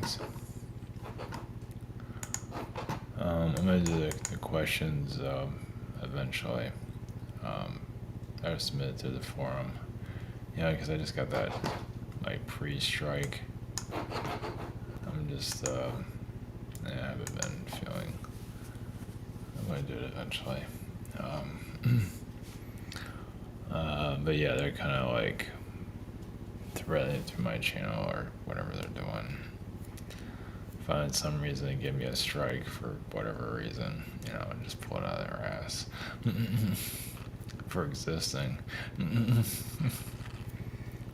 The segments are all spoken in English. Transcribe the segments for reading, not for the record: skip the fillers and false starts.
questions. I'm gonna do the questions eventually. I was submitted to the forum. Yeah, because I just got that like pre-strike. I'm just I haven't been feeling. I'm gonna do it eventually. But yeah, they're kind of like threading through my channel or whatever they're doing. Find some reason to give me a strike for whatever reason, and just pull it out of their ass for existing.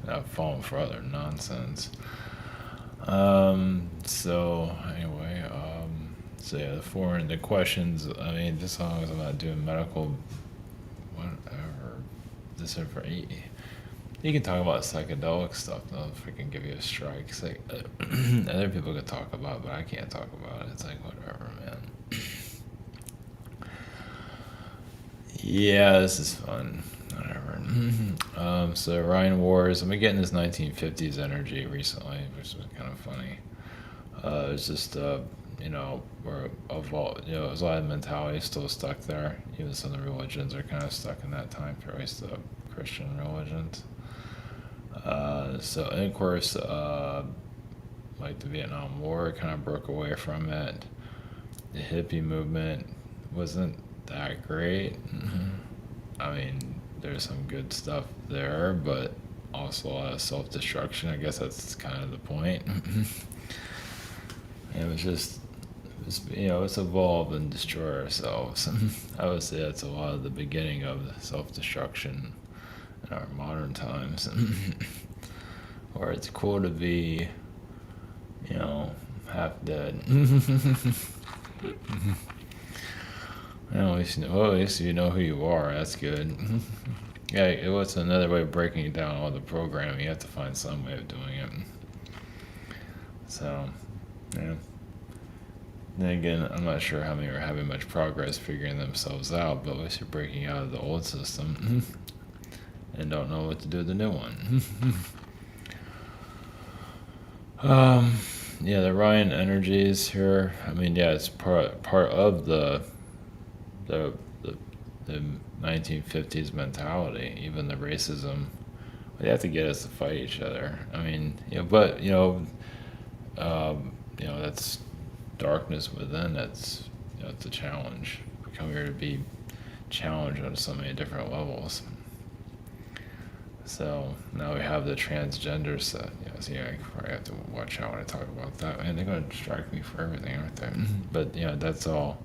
Not falling for other nonsense. So anyway, so yeah, the questions. I mean, as long as I'm not doing medical, whatever. This information. You can talk about psychedelic stuff. They'll freaking give you a strike. It's like other people could talk about, but I can't talk about it. It's like whatever, man. Yeah, this is fun. Whatever. So Orion Wars. I've been getting this 1950's energy recently, which was kind of funny. It's just where there's a lot of mentality still stuck there. Even some of the religions are kind of stuck in that time period, at least the Christian religions. So, and of course, like the Vietnam War kind of broke away from it. The hippie movement wasn't that great. I mean, there's some good stuff there, but also a lot of self-destruction. I guess that's kind of the point. It was just, it's evolve and destroy ourselves. I would say that's a lot of the beginning of the self-destruction in our modern times. Or it's cool to be, half dead. At least you know who you are. That's good. Yeah, it was another way of breaking down all the programming. You have to find some way of doing it. So, yeah. Then again, I'm not sure how many are having much progress figuring themselves out, but at least you're breaking out of the old system and don't know what to do with the new one. Yeah, the Orion energies here. I mean, yeah, it's part of the 1950's mentality, even the racism. They have to get us to fight each other. I mean, that's darkness within. That's it's a challenge. We come here to be challenged on so many different levels. So now we have the transgender stuff. So I have to watch out when I talk about that. And they're going to strike me for everything, aren't they? But that's all.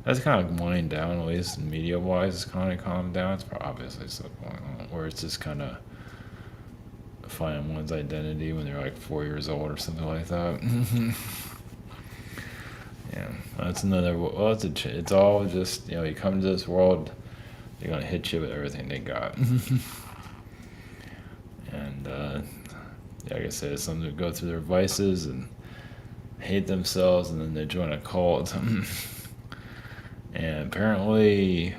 That's kind of winding down, at least media-wise. It's kind of calmed down. It's obviously still going on, where it's just kind of finding one's identity when they're like 4 years old or something like that. Yeah, that's another. Well, it's all just you come to this world, they're gonna hit you with everything they got. And like I said, some that go through their vices and hate themselves, and then they join a cult. And apparently,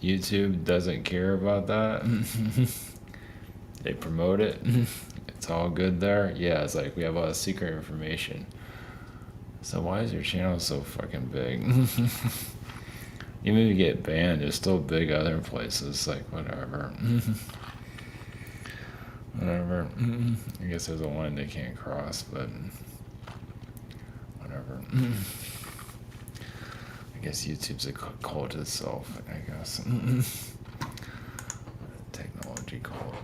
YouTube doesn't care about that. They promote it. It's all good there. Yeah, it's like we have a lot of secret information. So why is your channel so fucking big? Even if you get banned, it's still big other places. Like whatever. Whatever. I guess there's a line they can't cross, but whatever. I guess YouTube's a cult itself, I guess. Technology cult.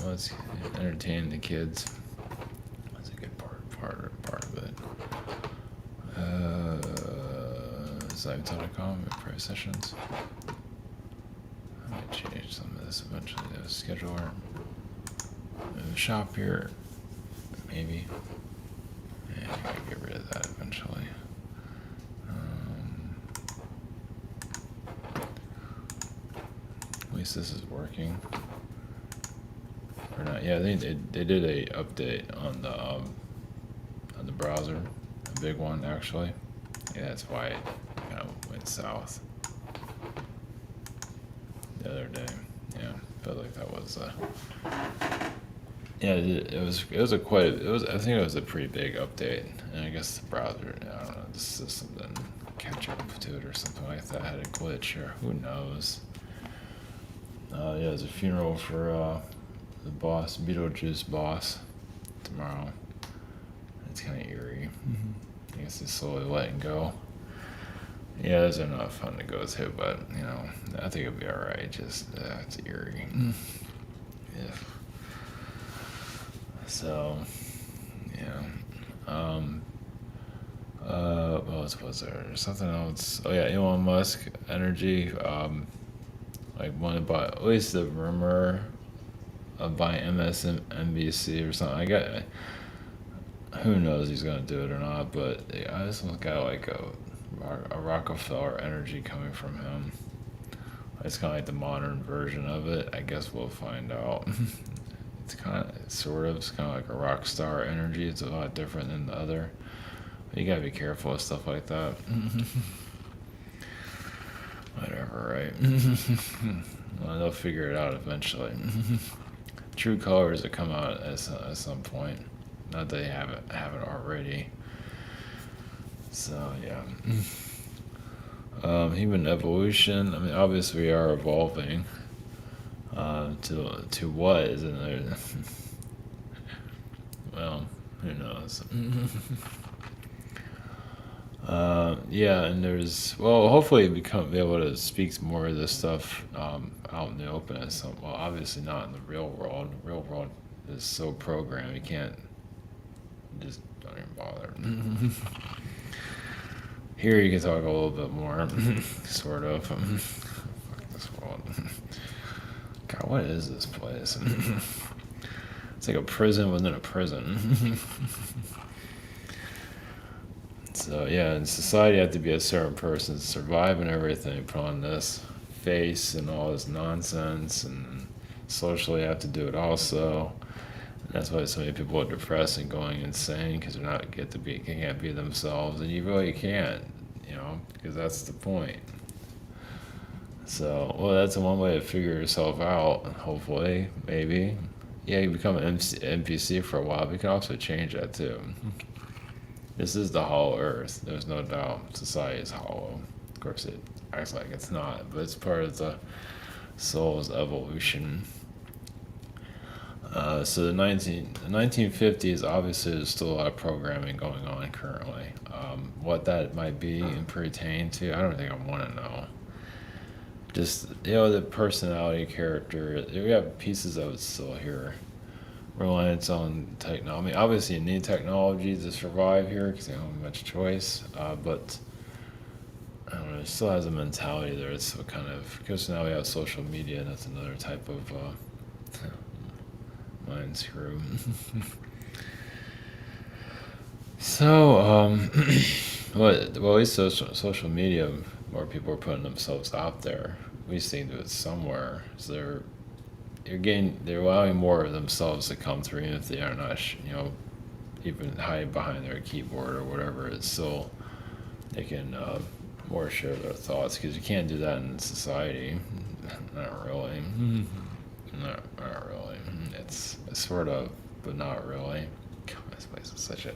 Let's entertain the kids. That's a good part of it. Zyme.com, prayer sessions. I might change some of this eventually. The scheduler. Shop here. Maybe. Yeah, I gotta get rid of that eventually. At least this is working. Or not? Yeah, they did a update on the browser, a big one actually. Yeah, that's why it kind of went south the other day. Yeah, felt like that was Yeah, it was a quite it was I think it was a pretty big update, and I guess the browser, I don't know, the system didn't catch up to it or something like that, had a glitch or who knows. Yeah, there's a funeral for the boss, Beetlejuice boss, tomorrow. It's kind of eerie. I guess he's slowly letting go. Yeah, those are not fun to go to, but I think it'll be all right. Just it's eerie. Yeah. So, yeah. Um, what else was there? Something else. Oh yeah, Elon Musk energy. Like one about at least the rumor of buying MSNBC or something. I got. Who knows he's gonna do it or not? But I just got like a Rockefeller energy coming from him. It's kind of like the modern version of it. I guess we'll find out. It's kind of like a rock star energy. It's a lot different than the other. But you gotta be careful with stuff like that. Whatever, right? Well, they'll figure it out eventually. True colors will come out at some point. Not that they haven't already. So yeah. Human evolution. I mean, obviously we are evolving. To what isn't there? Well, who knows? Yeah, and hopefully be able to speak more of this stuff out in the open as some. Well, obviously not in the real world. The real world is so programmed you can't just don't even bother. Here you can talk a little bit more, sort of. Fuck this world. God, what is this place? It's like a prison within a prison. So yeah, in society you have to be a certain person to survive and everything, put on this face and all this nonsense, and socially you have to do it also. And that's why so many people are depressed and going insane, because can't be themselves, and you really can't, because that's the point. So, well, that's one way to figure yourself out, hopefully, maybe. Yeah, you become an NPC for a while, but you can also change that too. This is the hollow earth. There's no doubt society is hollow. Of course, it acts like it's not, but it's part of the soul's evolution. So the 1950s, obviously, there's still a lot of programming going on currently. What that might be and pertain to, I don't think I want to know. Just, the personality, character, we have pieces of it still here. Reliance on technology. I mean, obviously you need technology to survive here because you don't have much choice. But I don't know, it still has a mentality there. It's kind of, because now we have social media, and that's another type of mind screw. So, well, at least social media, more people are putting themselves out there. We just need to do it somewhere. So they're allowing more of themselves to come through, even if they are not, even hiding behind their keyboard or whatever. It's still, they can more share their thoughts, because you can't do that in society. Not really. Not really. It's sort of, but not really. God, this place is such a.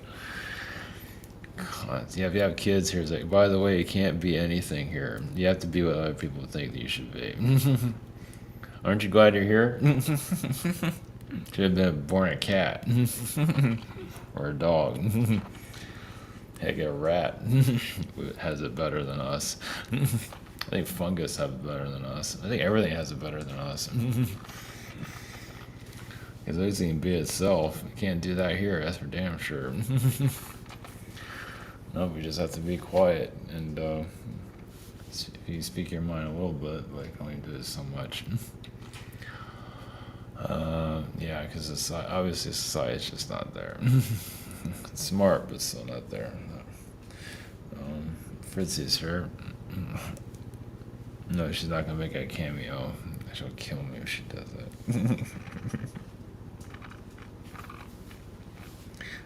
God, yeah, if you have kids here, it's like, by the way, you can't be anything here. You have to be what other people think that you should be. Aren't you glad you're here? Should have been born a cat. Or a dog. Heck, a rat has it better than us. I think fungus have it better than us. I think everything has it better than us. Because at least it can be itself. You can't do that here, that's for damn sure. No, we just have to be quiet, and if you speak your mind a little bit, like only do this so much. Yeah, because obviously society's just not there. It's smart, but still not there. Fritzy's here. No, she's not gonna make a cameo. She'll kill me if she does it.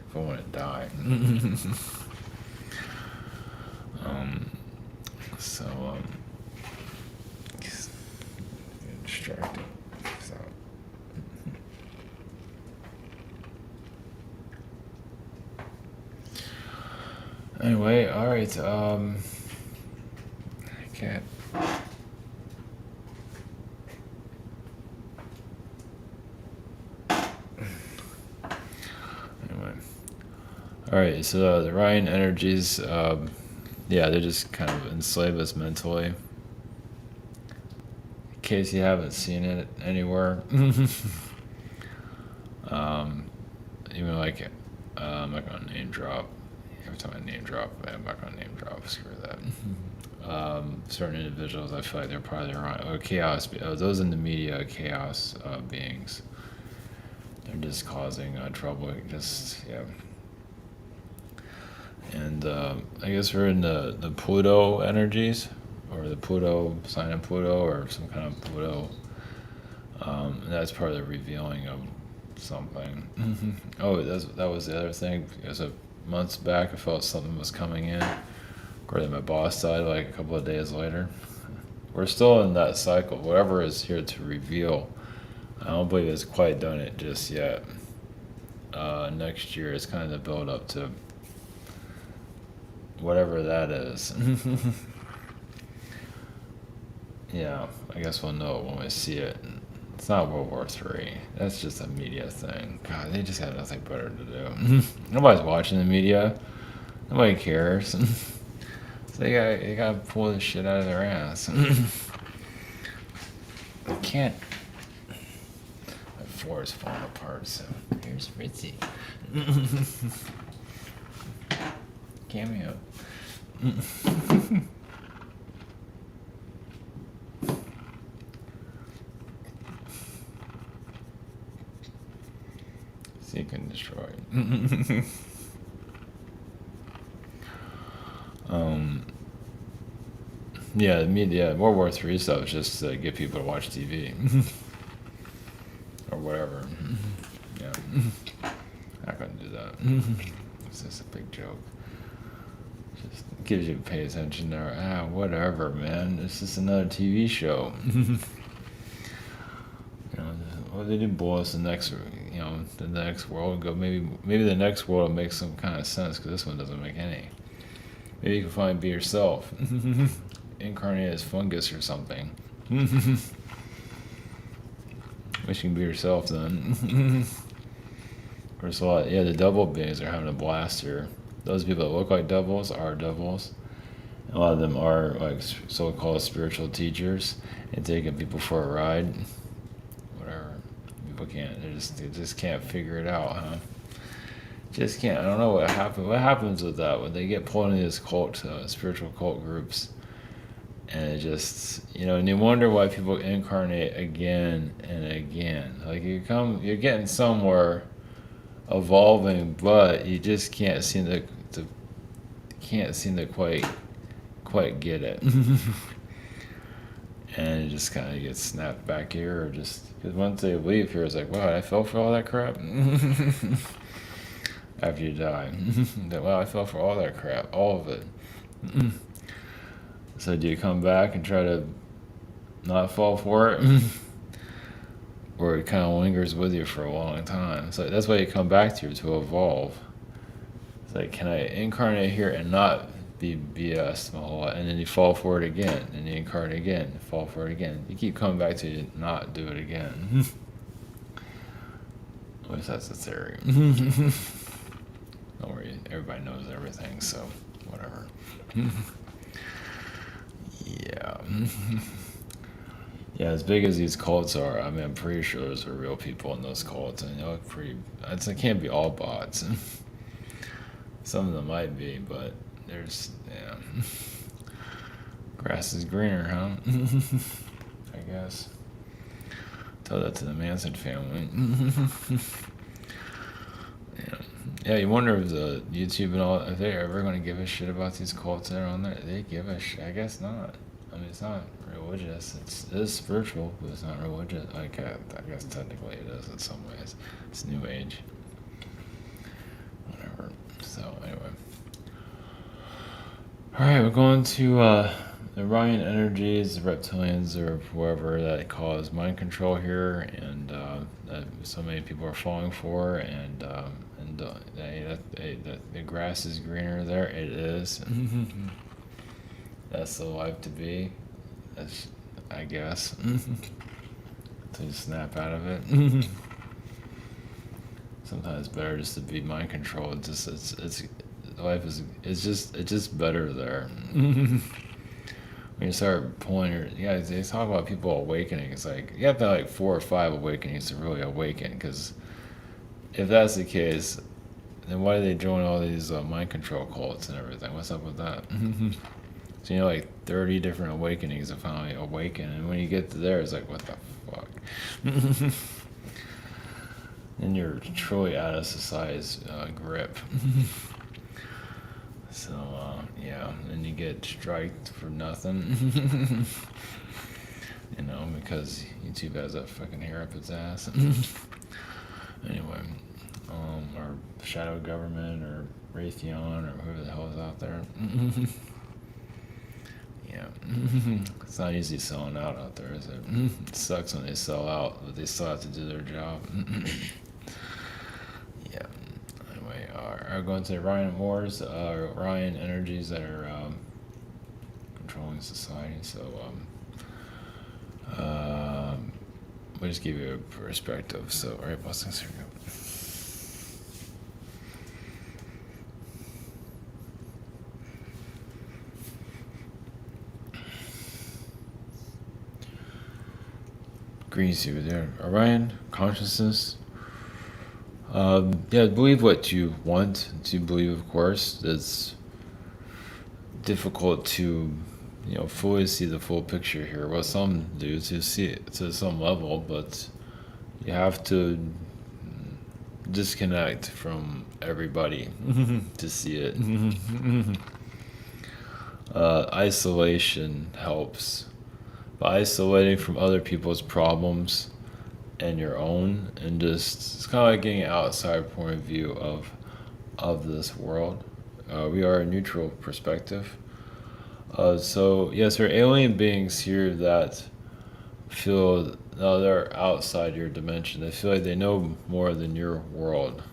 If I want to die. So, get distracted. So, right. I can't. Anyway. All right. So the Ryan energies, yeah, they just kind of enslave us mentally. In case you haven't seen it anywhere, um, even like, I'm not gonna name drop. Every time I name drop, I'm not gonna name drop. Screw that. Certain individuals, I feel like they're probably wrong. Or chaos. Those in the media, chaos beings. They're just causing trouble. Just yeah. And I guess we're in the Pluto energies, or the Pluto sign of Pluto, or some kind of Pluto. And that's part of the revealing of something. Oh, that was the other thing. Because months back, I felt something was coming in. According to my boss died like a couple of days later. We're still in that cycle. Whatever is here to reveal, I don't believe it's quite done it just yet. Next year is kind of the build up to whatever that is. Yeah, I guess we'll know it when we see it. It's not World War III. That's just a media thing. God, they just had nothing better to do. Nobody's watching the media. Nobody cares. So they gotta pull this shit out of their ass. I can't. My floor is falling apart, so here's Fritzy. Cameo. Seek and destroy. Yeah, the media, World War III stuff is just to get people to watch TV. Or whatever. Yeah. Not gonna do that. It's just a big joke. Just gives you to pay attention to, whatever, man. It's just another TV show. Well, they do blow us the next world. Go maybe the next world will make some kind of sense, because this one doesn't make any. Maybe you can finally be yourself. Incarnate as fungus or something. Wish you can be yourself then. First of all, yeah, the devil beings are having a blast here. Those people that look like devils are devils. A lot of them are like so-called spiritual teachers and taking people for a ride. Whatever. People can't. They just can't figure it out, huh? Just can't. I don't know what happens. What happens with that when they get pulled into these spiritual cult groups, and it just, and you wonder why people incarnate again and again. Like you're getting somewhere, evolving, but you just can't seem to quite get it. And it just kind of gets snapped back here, or just because once they leave here, it's like, wow, I fell for all that crap. After you die, wow, I fell for all that crap, all of it. So do you come back and try to not fall for it? Or it kind of lingers with you for a long time. So that's why you come back to evolve. It's like, can I incarnate here and not be BS my whole life? And then you fall for it again, and you incarnate again, fall for it again. You keep coming back to not do it again. At least that's the theory. Don't worry, everybody knows everything, so whatever. Yeah. Yeah, as big as these cults are, I mean, I'm pretty sure those are real people in those cults, and they look pretty. It can't be all bots. Some of them might be, but yeah. Grass is greener, huh? I guess. Tell that to the Manson family. Yeah, you wonder if the YouTube and all, if they're ever going to give a shit about these cults that are on there. They give a shit. I guess not. I mean, it's not religious. It is spiritual, but it's not religious. I guess technically it is in some ways. It's New Age. Whatever. So, anyway. Alright, we're going to the Orion energies, the reptilians, or whoever that cause mind control here, and that so many people are falling for, and The grass is greener there. It is. That's the life to be. That's, I guess. To snap out of it. Sometimes it's better just to be mind controlled. It's life is it's just better there. When you start pulling they talk about people awakening. It's like you have to have like 4 or 5 awakenings to really awaken. Because if that's the case, then why do they join all these mind control cults and everything? What's up with that? So like 30 different awakenings to finally awaken, and when you get to there, it's like, what the fuck? And you're truly out of society's grip. So and you get striked for nothing. Because YouTube has that fucking hair up its ass. Anyway, or shadow government or Raytheon or whoever the hell is out there. Yeah, it's not easy selling out there, is it? It sucks when they sell out, but they still have to do their job. Yeah. Anyway, I'm going to Orion Wars, Orion energies that are controlling society. So, we'll just give you a perspective. So, all right, blessings. Here we go. Agrees you there. Orion, consciousness. Believe what you want to believe, of course. It's difficult to, fully see the full picture here. Well, some do to see it to some level, but you have to disconnect from everybody to see it. Isolation helps. By isolating from other people's problems and your own, and it's kind of like getting an outside point of view of this world. We are a neutral perspective. So yes, there are alien beings here that feel they're outside your dimension. They feel like they know more than your world,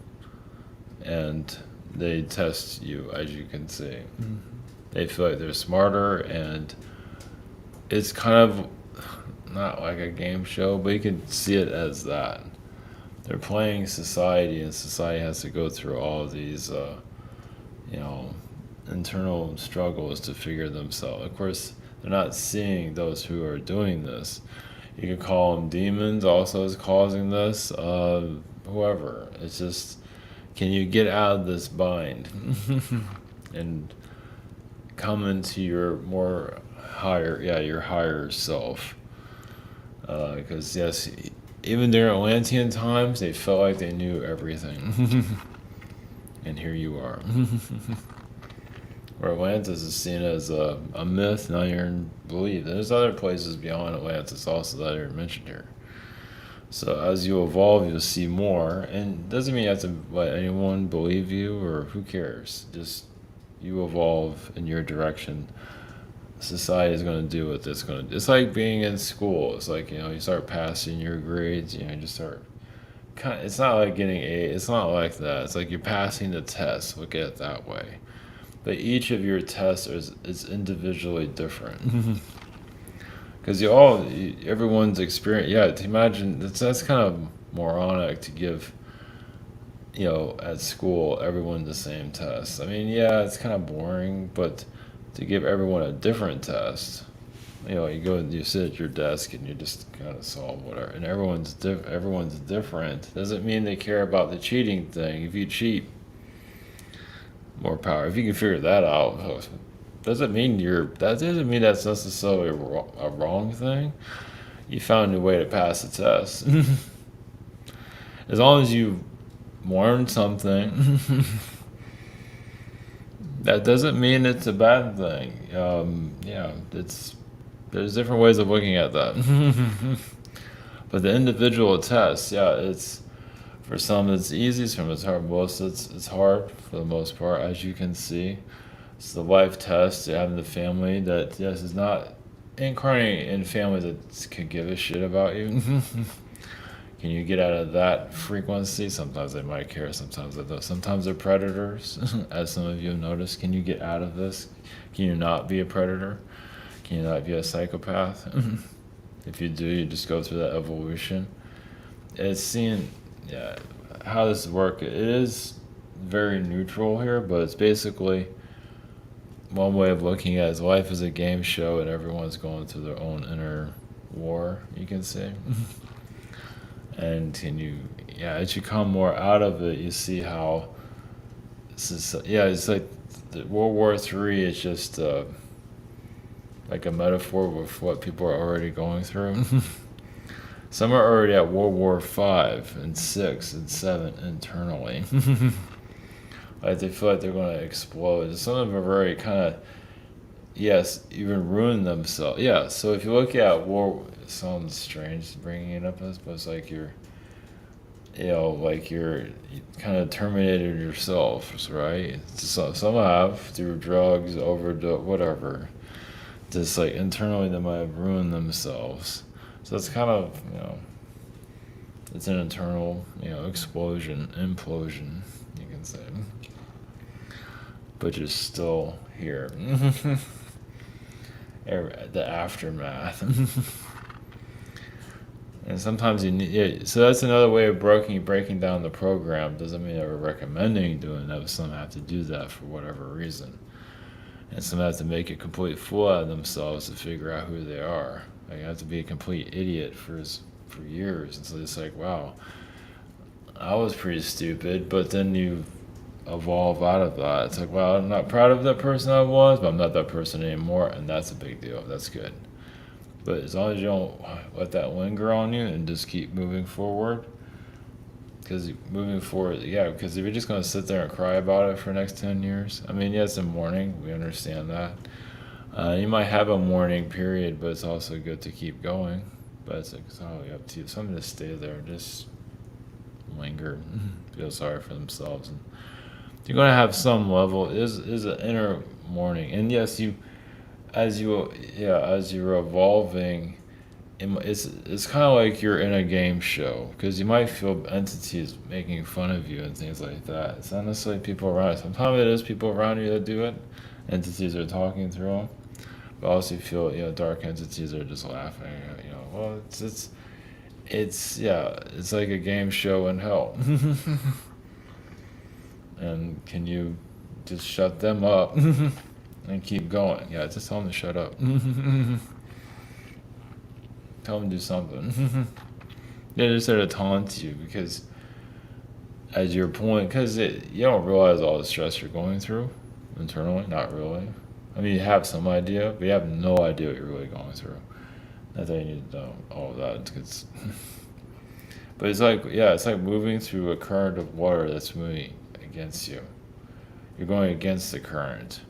and they test you, as you can see. They feel like they're smarter, and it's kind of not like a game show, but you can see it as that. They're playing society, and society has to go through all of these, internal struggles to figure themselves. Of course, they're not seeing those who are doing this. You could call them demons, also is causing this. Whoever. It's just, can you get out of this bind and come into your more your higher self, because yes, even during Atlantean times they felt like they knew everything. And here you are. Where Atlantis is seen as a myth, not even believed. There's other places beyond Atlantis also that are mentioned here. So as you evolve, you'll see more, and it doesn't mean you have to let anyone believe you, or who cares. Just you evolve in your direction. Society is going to do what it's going to do. It's like being in school. It's like, you start passing your grades, you just start it's not like getting A, it's not like that. It's like you're passing the test, look at it that way. But each of your tests is individually different. Because everyone's experience, imagine, that's kind of moronic to give, at school, everyone the same test. I mean, it's kind of boring, but to give everyone a different test, you go and you sit at your desk and you just kind of solve whatever, and everyone's different. Doesn't mean they care about the cheating thing. If you cheat, more power. If you can figure that out, doesn't mean that's necessarily a wrong thing. You found a way to pass the test. As long as you learn something. That doesn't mean it's a bad thing. There's different ways of looking at that. But the individual test, it's for some it's easy, some it's hard. Most it's hard for the most part, as you can see. It's the life test, having the family that is not incarnating in family that could give a shit about you. Can you get out of that frequency? Sometimes they might care, sometimes they don't. Sometimes they're predators, as some of you have noticed. Can you get out of this? Can you not be a predator? Can you not be a psychopath? If you do, you just go through that evolution. It's seeing, yeah, how this works. It is very neutral here, but it's basically one way of looking at it is life is a game show and everyone's going through their own inner war, you can say. And can you, yeah, as you come more out of it, you see how, it's like World War III is just like a metaphor with what people are already going through. Some are already at World War V and VI and VII internally. Like they feel like they're going to explode. Some of them are very kind of, yes, even ruin themselves. Yeah, so if you look at war, it sounds strange bringing it up as, but it's like like you're kind of terminated yourself, right? So some have through drugs, overdose, whatever. Just like internally they might have ruined themselves. So it's kind of, it's an internal, explosion, implosion, you can say. But you're still here. The aftermath. And sometimes you need, yeah, so that's another way of breaking down the program. Doesn't mean that we're recommending doing that, but some have to do that for whatever reason. And some have to make a complete fool out of themselves to figure out who they are. Like, you have to be a complete idiot for years. And so it's like, wow, I was pretty stupid, but then you evolve out of that. It's like, well, I'm not proud of that person I was, but I'm not that person anymore, and that's a big deal. That's good. But as long as you don't let that linger on you and just keep moving forward, because if you're just going to sit there and cry about it for the next 10 years, I mean, yes, in mourning, we understand that. You might have a mourning period, but it's also good to keep going. But it's entirely up to you. Some just stay there and just linger, feel sorry for themselves. And you're going to have some level, is an inner mourning. And yes, as you're evolving, it's kind of like you're in a game show, because you might feel entities making fun of you and things like that. It's not necessarily people around you. Sometimes it is people around you that do it. Entities are talking through them. But also you feel, dark entities are just laughing. Well, it's like a game show in hell. And can you just shut them up and keep going? Yeah, just tell them to shut up. Tell them to do something. They're just there to taunt you, because as you're pulling, because you don't realize all the stress you're going through internally. Not really. I mean, you have some idea, but you have no idea what you're really going through. Not that you need to know all of that. But it's like moving through a current of water that's moving against you. You're going against the current,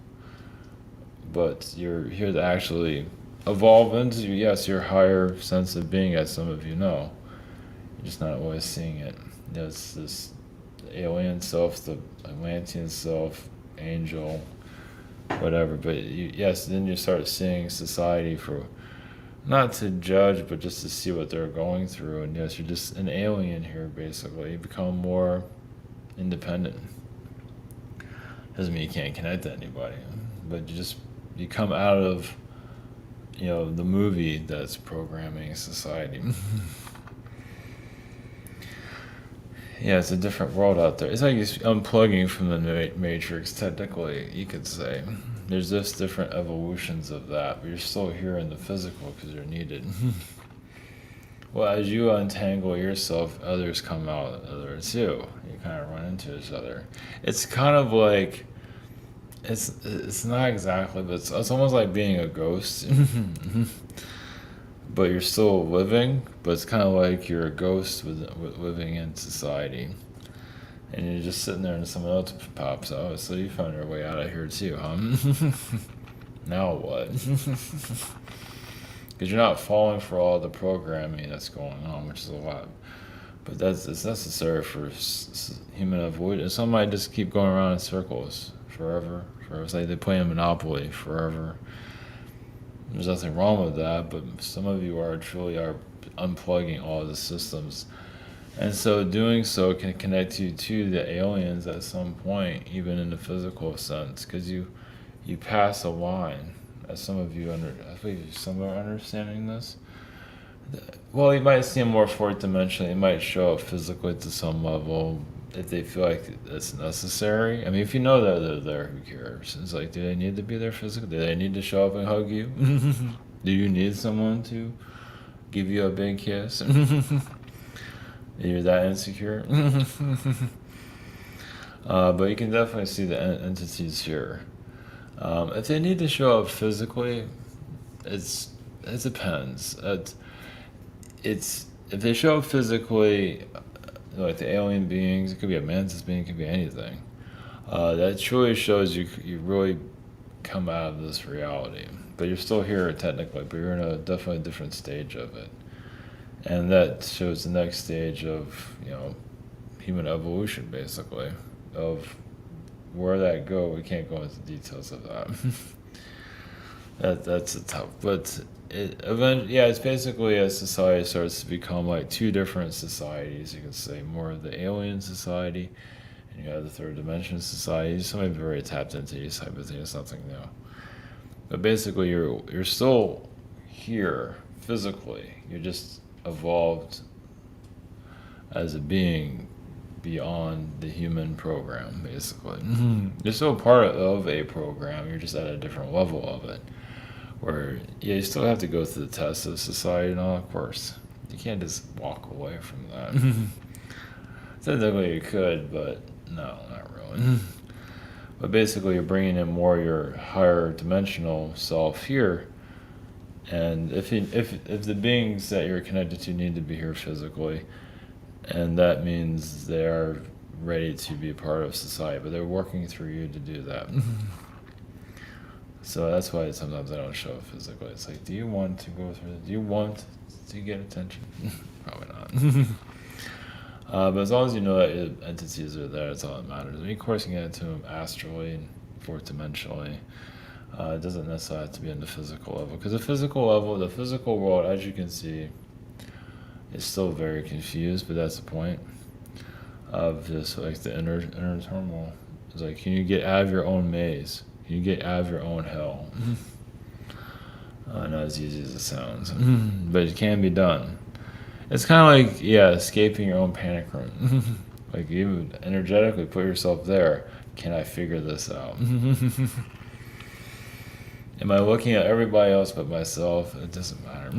but you're here to actually evolve into, yes, your higher sense of being, as some of you know. You're just not always seeing it. There's this alien self, the Atlantean self, angel, whatever. But then you start seeing society for, not to judge, but just to see what they're going through. And yes, you're just an alien here, basically. You become more independent. Doesn't mean you can't connect to anybody, but you come out of, the movie that's programming society. Yeah, it's a different world out there. It's like you're unplugging from the Matrix, technically, you could say. There's just different evolutions of that, but you're still here in the physical because you're needed. Well, as you untangle yourself, others come out of there too. You kind of run into each other. It's kind of like, it's not exactly, but it's almost like being a ghost. But you're still living, but it's kind of like you're a ghost with living in society. And you're just sitting there and someone else pops out. So you found your way out of here too, huh? Now what? Because you're not falling for all the programming that's going on, which is a lot. But it's necessary for human avoidance. Some might just keep going around in circles forever. It's like they play a Monopoly forever. There's nothing wrong with that, but some of you truly are unplugging all the systems And so doing so can connect you to the aliens at some point, even in the physical sense, because you pass a line. As some of you I believe some are understanding this. Well, you might see them more fourth dimensionally. It might show up physically to some level if they feel like it's necessary. I mean, if you know that they're there, who cares? It's like, do they need to be there physically? Do they need to show up and hug you? Do you need someone to give you a big kiss? You're that insecure? But you can definitely see the entities here. If they need to show up physically, it depends. It's if they show up physically, like the alien beings, it could be a mantis being, it could be anything. That truly shows you really come out of this reality, but you're still here technically, but you're in a definitely different stage of it, and that shows the next stage of human evolution, basically, of where that go. We can't go into details of that. That's a tough, but it's basically as society starts to become like two different societies. You can say more of the alien society, and you have the third dimension society. Somebody very tapped into these type of things. It's nothing new, but basically you're still here physically. You're just evolved as a being beyond the human program, basically. You're still part of a program. You're just at a different level of it. Where you still have to go through the test of society and all, of course. You can't just walk away from that. Technically you could, but no, not really. But basically you're bringing in more your higher dimensional self here. And if the beings that you're connected to need to be here physically, and that means they are ready to be a part of society, but they're working through you to do that. So that's why sometimes I don't show up physically. It's like, do you want to go through this? Do you want to get attention? Probably not. But as long as you know that entities are there, that's all that matters. I mean, of course, you can get into them astrally and fourth dimensionally. It doesn't necessarily have to be in the physical level. Because the physical level, the physical world, as you can see, is still very confused, but that's the point of just like the inner turmoil. It's like, can you get out of your own maze? Can you get out of your own hell? Not as easy as it sounds, but it can be done. It's kind of like, escaping your own panic room. Like, you energetically put yourself there. Can I figure this out? Am I looking at everybody else but myself? It doesn't matter.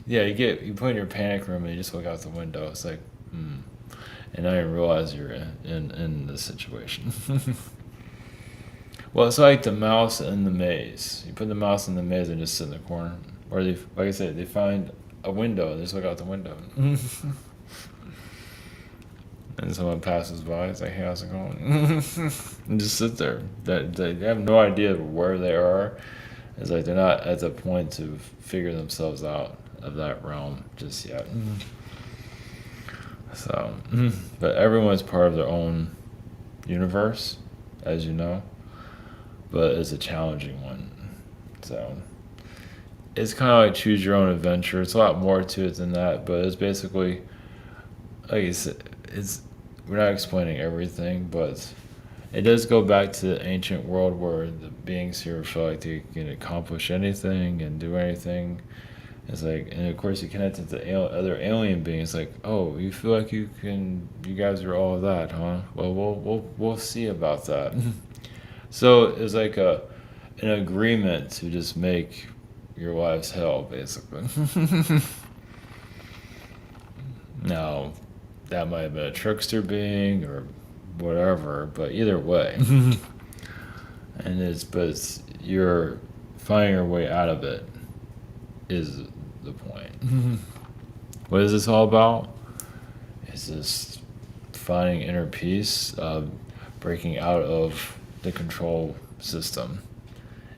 You put in your panic room and you just look out the window. It's like, and now you realize you're in this situation. Well, it's like the mouse in the maze. You put the mouse in the maze and just sit in the corner. Or like I said, they find a window, they just look out the window. And someone passes by, it's like, hey, how's it going? And just sit there. They have no idea where they are. It's like they're not at the point to figure themselves out of that realm just yet. So, but everyone's part of their own universe, as you know. But it's a challenging one. So it's kind of like choose your own adventure. It's a lot more to it than that, but it's basically, like I said, we're not explaining everything, but it does go back to the ancient world where the beings here feel like they can accomplish anything and do anything. It's like, and of course you connect it to other alien beings. Like, oh, you feel like you guys are all of that, huh? Well, we'll see about that. So it's like an agreement to just make your lives hell, basically. Now, that might have been a trickster being or whatever, but either way, but you're finding your way out of it is the point. What is this all about? It's just finding inner peace, breaking out of the control system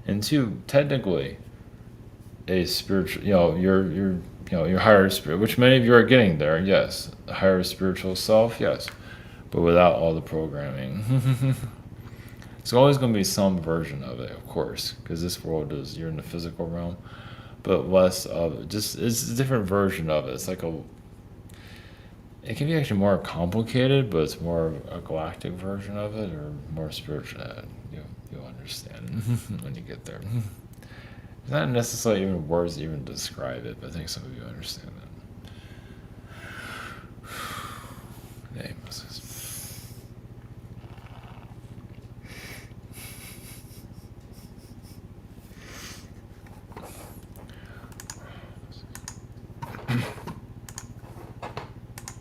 into technically a spiritual, your higher spirit, which many of you are getting there, yes, a higher spiritual self, yes, but without all the programming. It's always going to be some version of it, of course, because this world you're in the physical realm, but less of it. Just it's a different version of it. It's like It can be actually more complicated, but it's more of a galactic version of it, or more spiritual. You'll understand when you get there. It's not necessarily even words to even describe it, but I think some of you understand that.